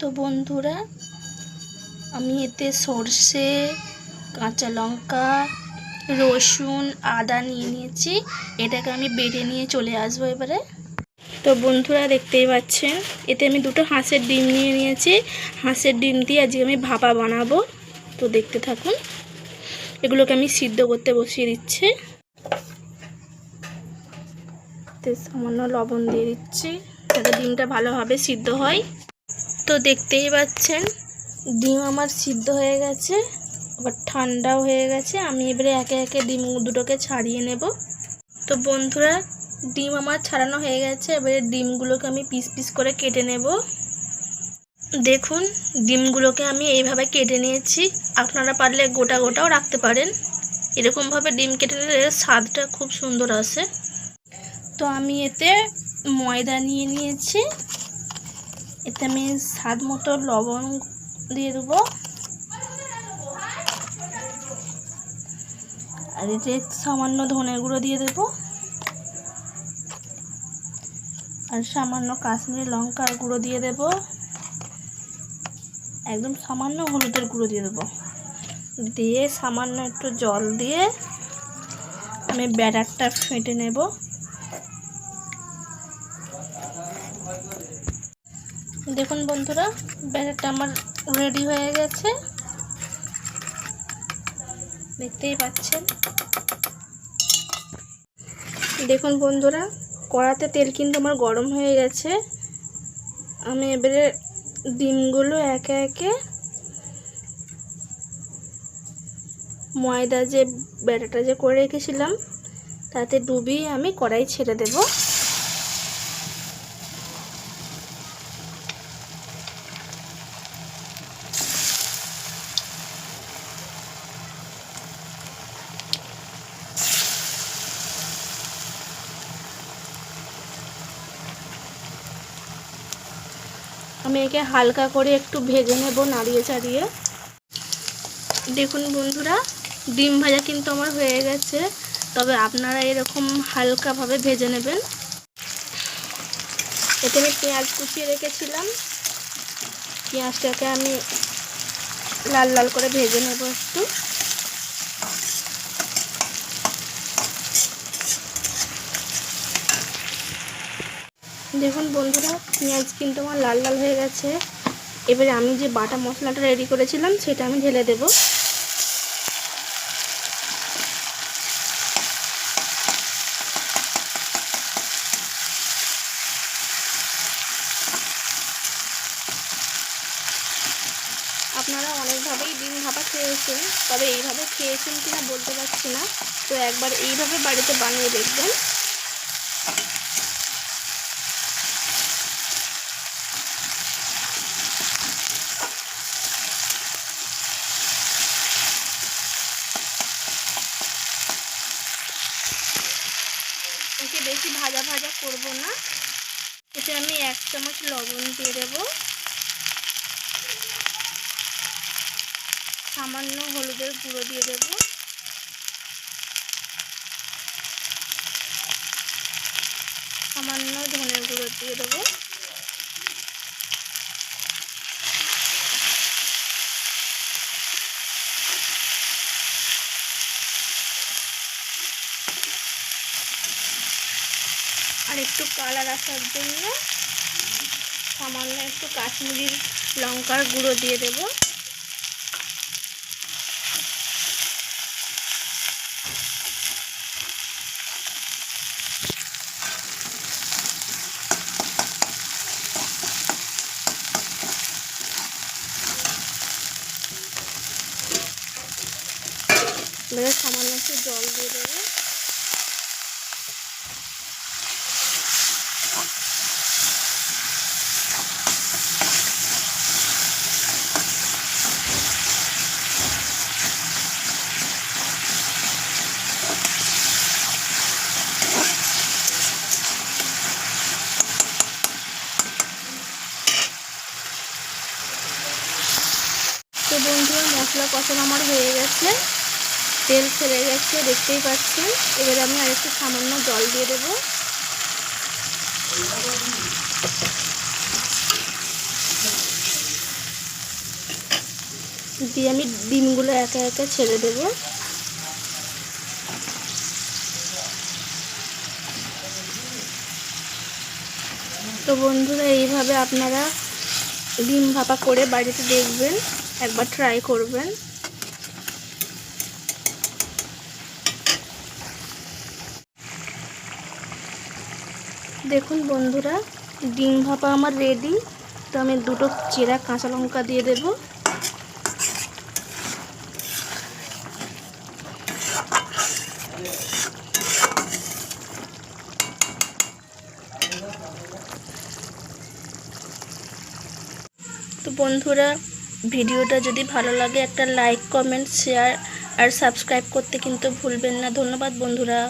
তো বন্ধুরা, আমি এতে সর্ষে, কাঁচা লঙ্কা, রসুন, আদা নিয়ে নিয়েছি। এটাকে আমি বেটে নিয়ে চলে আসবো এবারে। তো বন্ধুরা, দেখতেই পাচ্ছেন এতে আমি দুটো হাঁসের ডিম নিয়ে নিয়েছি। হাঁসের ডিম দিয়ে আজকে আমি ভাপা বানাবো। তো দেখতে থাকুন। এগুলোকে আমি সিদ্ধ করতে বসিয়ে দিচ্ছি। সামান্য লবণ দিয়ে দিচ্ছি যাতে ডিমটা ভালোভাবে সিদ্ধ হয়। তো দেখতেই পাচ্ছেন ডিম আমার সিদ্ধ হয়ে গেছে, আবার ঠান্ডাও হয়ে গেছে। আমি এবারে একে একে ডিম দুটোকে ছাড়িয়ে নেব। তো বন্ধুরা, ডিম আমার ছাড়ানো হয়ে গেছে। এবারে ডিমগুলোকে আমি পিস পিস করে কেটে নেব। দেখুন, ডিমগুলোকে আমি এইভাবে কেটে নিয়েছি। আপনারা পারলে গোটা গোটাও রাখতে পারেন। এরকমভাবে ডিম কেটে নিলে স্বাদটা খুব সুন্দর আসে। তো আমি এতে ময়দা নিয়ে নিয়েছি। এতে আমি স্বাদ মতো লবণ দিয়ে দেবো, আর এতে সামান্য ধনের গুঁড়ো দিয়ে দেবো, আর সামান্য কাশ্মীরি লঙ্কার গুঁড়ো দিয়ে দেবো, একদম সামান্য হলুদের গুঁড়ো দিয়ে দেবো। দিয়ে সামান্য একটু জল দিয়ে আমি ব্যাটারটা ফেটে নেব। দেখুন বন্ধুরা, ব্যাটারটা আমার রেডি হয়ে গেছে, দেখতেই পাচ্ছেন। দেখুন বন্ধুরা, কড়াতে তেল কিন্তু আমার গরম হয়ে গেছে। আমি এবারে ডিমগুলো একে একে ময়দা যে ব্যাটারটা যে করে রেখেছিলাম তাতে ডুবিয়ে আমি কড়াই ছেড়ে দেব। আমি একে হালকা করে একটু ভেজে নেব, নাড়িয়ে চাড়িয়ে। দেখুন বন্ধুরা, ডিম ভাজা কিন্তু আমার হয়ে গেছে, তবে আপনারা এরকম হালকাভাবে ভেজে নেবেন। এতে আমি পেঁয়াজ কুচিয়ে রেখেছিলাম, পেঁয়াজটাকে আমি লাল লাল করে ভেজে নেব একটু। দেখুন বন্ধুরা, পেঁয়াজ কিন্তু আমার লাল লাল হয়ে গেছে। এবারে আমি যে বাটা মশলাটা রেডি করেছিলাম সেটা আমি ঢেলে দেব। আপনারা অনেকভাবেই ডিম ভাপা খেয়েছেন, তবে এইভাবে খেয়েছেন কিনা বলতে পারছি না। তো একবার এইভাবে বাড়িতে বানিয়ে দেখবেন। একে বেশি ভাজা ভাজা করব না। এতে আমি 1 চামচ লবণ দিয়ে দেব, সামান্য হলুদের গুঁড়ো দিয়ে দেব, সামান্য ধনের গুঁড়ো দিয়ে দেবো, আর একটু কালার আসার জন্য সামান্য একটু কাশ্মীরি লঙ্কার গুঁড়ো দিয়ে দেব। এবারে সামান্য একটু জল দিয়ে দেবো। তো বন্ধুরা, মশলা কষানো আমার হয়ে গেছে, তেল ছেড়ে গেছে, দেখতেই পাচ্ছেন। এবারে আমি আরেকটু সামান্য জল দিয়ে দেবো। দিয়ে আমি ডিমগুলো একে একে ছেড়ে দেব। তো বন্ধুরা, এইভাবে আপনারা ডিম ভাপা করে বাড়িতে দেখবেন, একবার ট্রাই করবেন। দেখুন বন্ধুরা, ডিম ভাপা আমার রেডি। তো আমি দুটো চেরা কাঁচা লঙ্কা দিয়ে দেব। তো বন্ধুরা, ভিডিওটা যদি ভালো লাগে একটা লাইক, কমেন্ট, শেয়ার আর সাবস্ক্রাইব করতে কিন্তু ভুলবেন না। ধন্যবাদ বন্ধুরা।